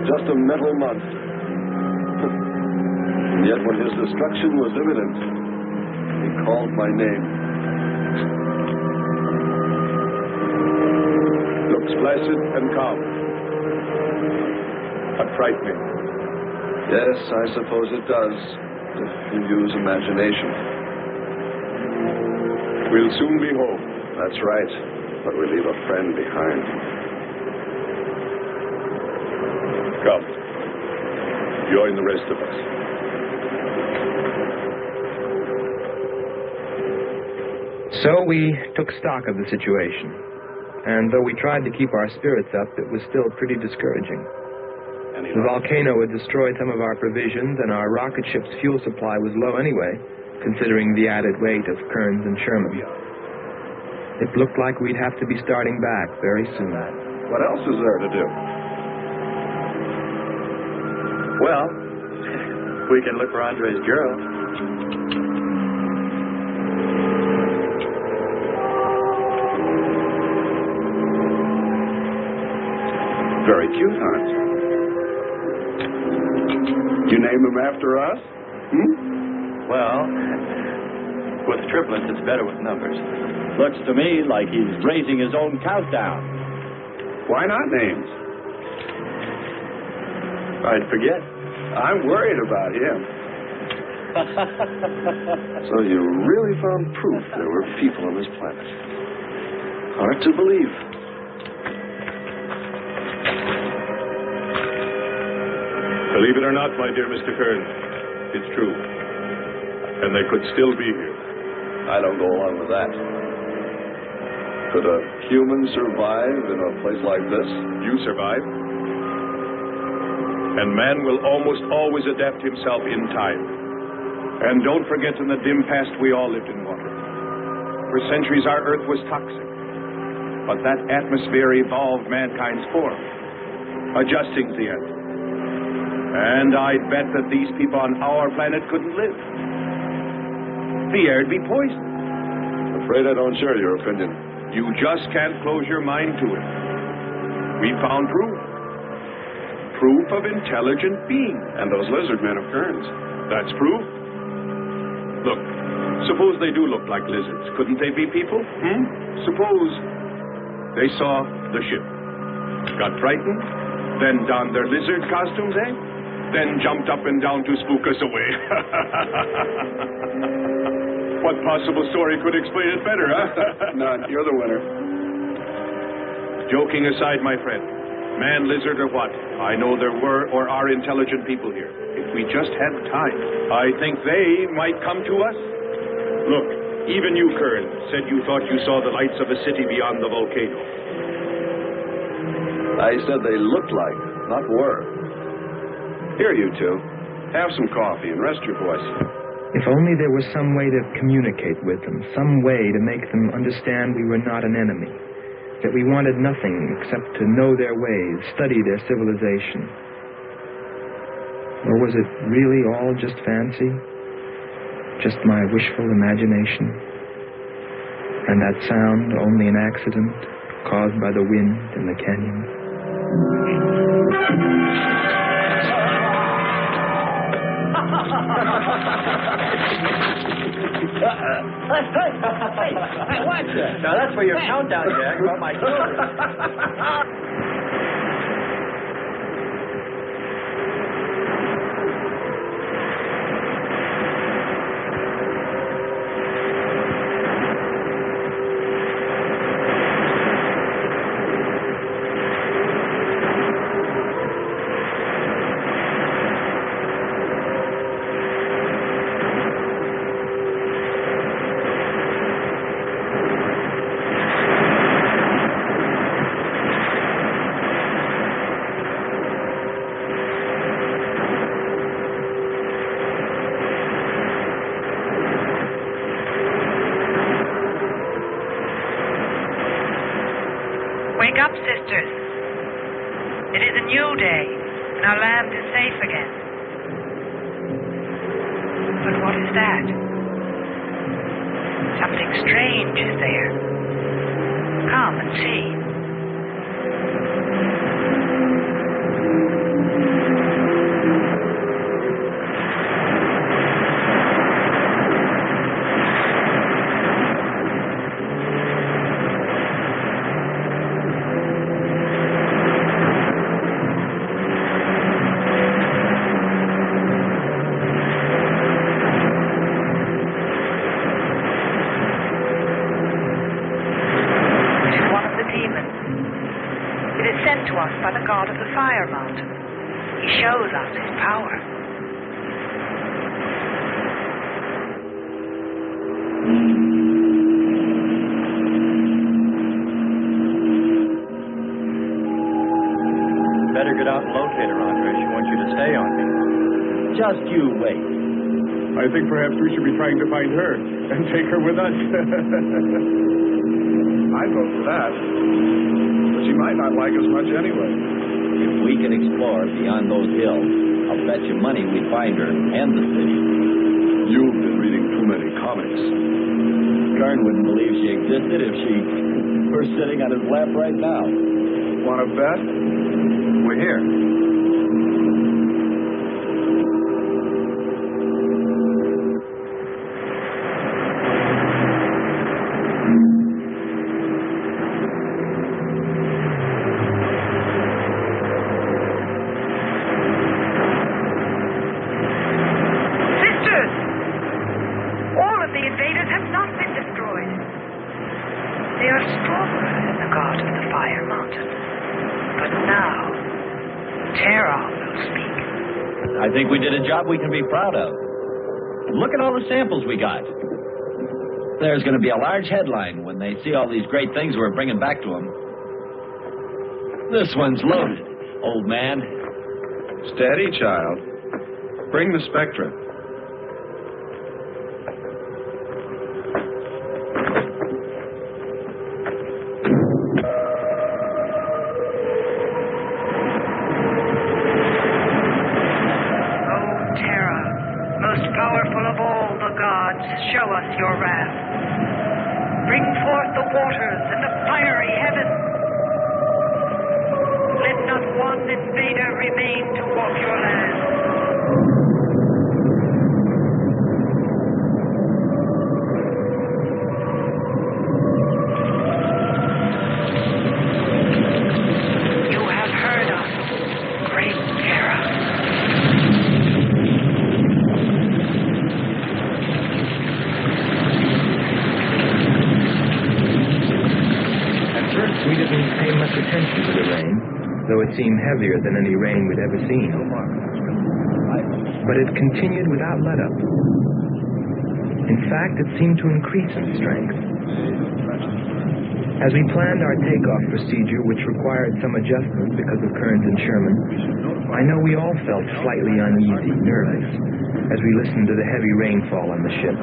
Speaker 6: Just a mental monster. And yet when his destruction was imminent, he called my name.
Speaker 7: Looks placid and calm. But frightening.
Speaker 6: Yes, I suppose it does, if you use imagination.
Speaker 7: We'll soon be home.
Speaker 6: That's right, but we leave a friend behind.
Speaker 7: Come. Join the rest of us.
Speaker 2: So we took stock of the situation. And though we tried to keep our spirits up, it was still pretty discouraging. The volcano had destroyed some of our provisions, and our rocket ship's fuel supply was low anyway, considering the added weight of Kearns and Sherman. It looked like we'd have to be starting back very soon.
Speaker 6: What else is there to do?
Speaker 11: Well, we can look for Andre's girl.
Speaker 13: Very cute, huh? You name him after us?
Speaker 11: Well, with triplets, it's better with numbers. Looks to me like he's raising his own countdown.
Speaker 13: Why not names?
Speaker 11: I'd forget.
Speaker 13: I'm worried about him.
Speaker 6: So you really found proof there were people on this planet. Hard to believe.
Speaker 7: Believe it or not, my dear Mr. Kearns, it's true. And they could still be here.
Speaker 6: I don't go along with that. Could a human survive in a place like this?
Speaker 7: You survive. And man will almost always adapt himself in time. And don't forget, in the dim past, we all lived in water. For centuries, our Earth was toxic. But that atmosphere evolved mankind's form, adjusting to the Earth. And I'd bet that these people on our planet couldn't live. The air'd be poisoned.
Speaker 6: Afraid I don't share your opinion.
Speaker 7: You just can't close your mind to it. We found proof. Proof of intelligent being.
Speaker 13: And those lizard men of Kearns.
Speaker 7: That's proof. Look, suppose they do look like lizards. Couldn't they be people? Suppose they saw the ship, got frightened, then donned their lizard costumes, then jumped up and down to spook us away. What possible story could explain it better, huh?
Speaker 13: None. You're the winner.
Speaker 7: Joking aside, my friend, man, lizard, or what, I know there were or are intelligent people here. If we just had time, I think they might come to us. Look, even you, Kern, said you thought you saw the lights of a city beyond the volcano.
Speaker 6: I said they looked like, not were.
Speaker 13: Here, you two. Have some coffee and rest your voice.
Speaker 2: If only there was some way to communicate with them, some way to make them understand we were not an enemy, that we wanted nothing except to know their ways, study their civilization. Or was it really all just fancy? Just my wishful imagination? And that sound only an accident? caused by the wind in the canyon.
Speaker 11: Hey, watch it. Now, that's for your countdown, Jack, about my shoulder.
Speaker 12: Wake up, sisters. It is a new day, and our land is safe again. But what is that? Something strange is there. Come and see. By the god of the fire mountain. He shows us his power.
Speaker 11: Better get out and locate her, Andre. She wants you to stay on me. Just you wait.
Speaker 7: I think perhaps we should be trying to find her and take her with us.
Speaker 13: I'd vote for that. But she might not like us much anyway.
Speaker 11: If we can explore beyond those hills, I'll bet you money we find her and the city.
Speaker 13: You've been reading too many comics.
Speaker 11: Kern wouldn't believe she existed if she were sitting on his lap right now.
Speaker 13: Want to bet? We're here.
Speaker 11: I think we did a job we can be proud of. Look at all the samples we got. There's going to be a large headline when they see all these great things we're bringing back to them. This one's loaded, old man.
Speaker 13: Steady, child. Bring the spectra.
Speaker 12: Show us your wrath. Bring forth the waters and the fiery heaven. Let not one invader remain to walk your land. You have heard us, great Terra.
Speaker 2: We didn't pay much attention to the rain, though it seemed heavier than any rain we'd ever seen. But it continued without let-up. In fact, it seemed to increase in strength. As we planned our takeoff procedure, which required some adjustment because of Kearns and Sherman, I know we all felt slightly uneasy, nervous, as we listened to the heavy rainfall on the ship.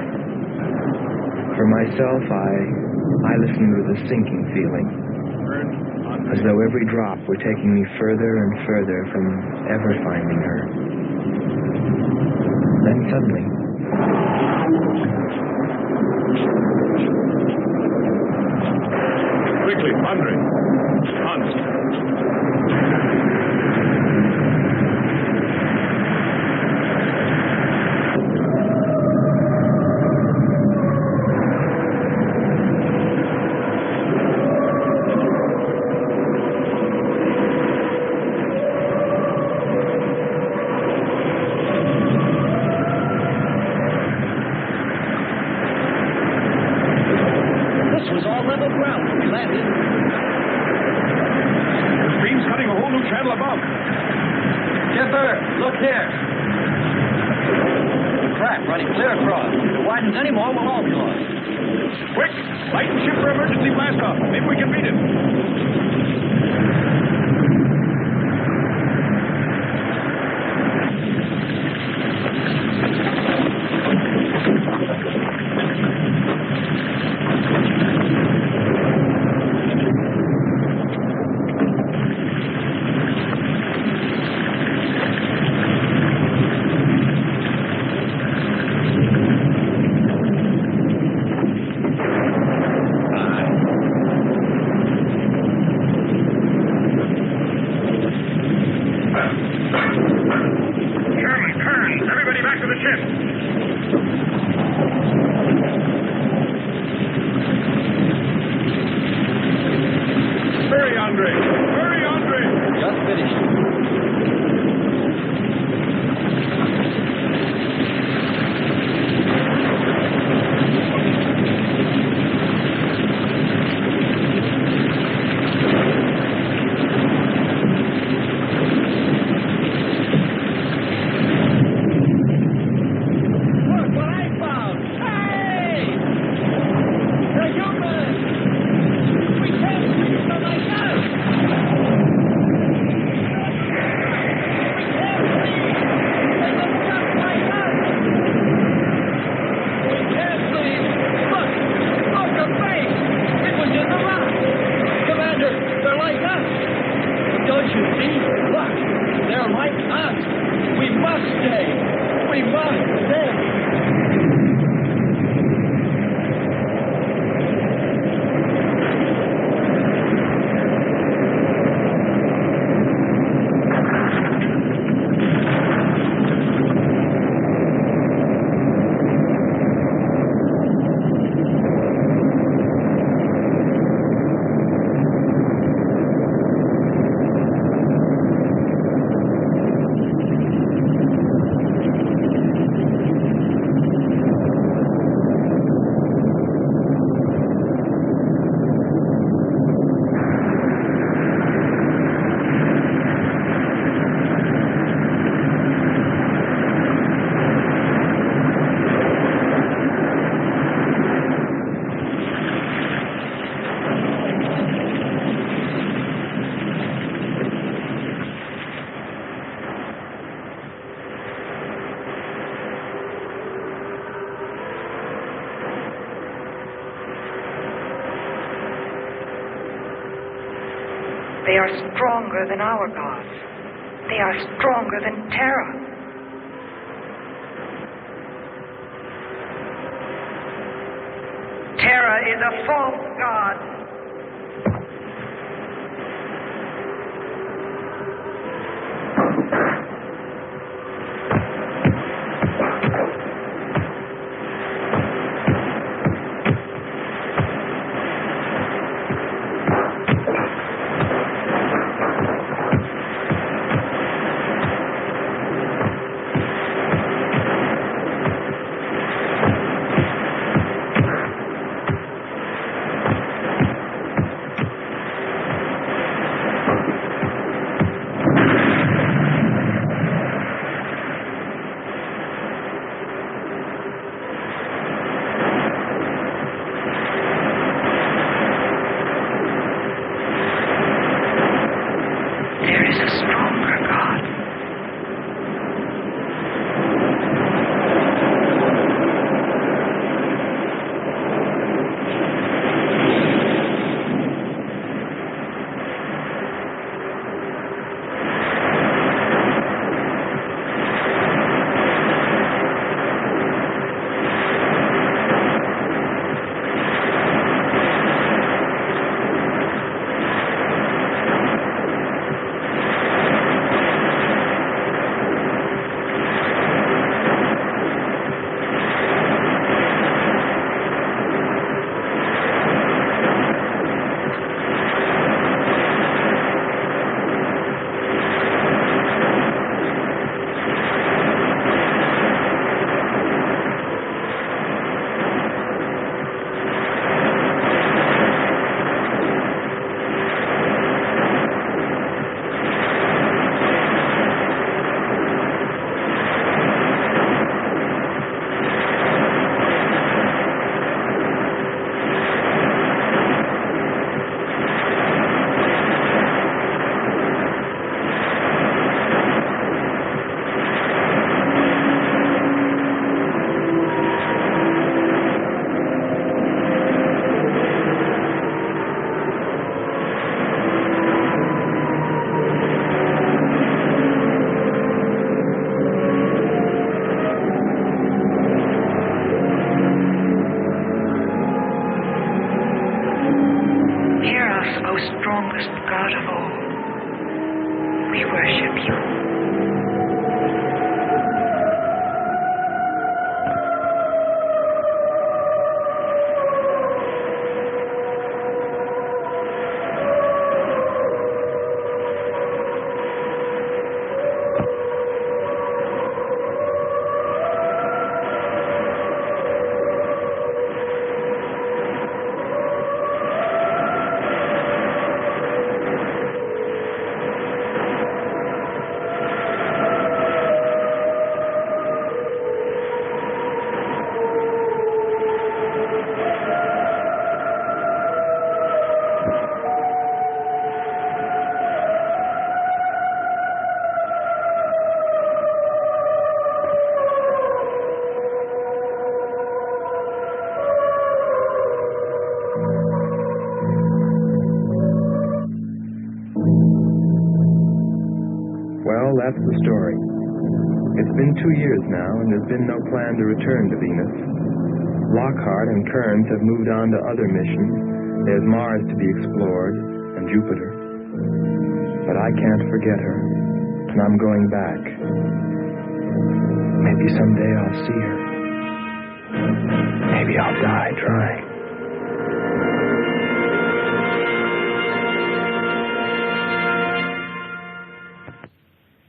Speaker 2: For myself, I listened with a sinking feeling, as though every drop were taking me further and further from ever finding her. Then suddenly,
Speaker 7: Quickly, Andre. Hans.
Speaker 12: They are stronger than our gods. They are stronger than Terra. Terra is a false god. Lord of all. We worship you.
Speaker 2: Well, that's the story. It's been 2 years now, and there's been no plan to return to Venus. Lockhart and Kearns have moved on to other missions. There's Mars to be explored, and Jupiter. But I can't forget her, and I'm going back. Maybe someday I'll see her. Maybe I'll die trying.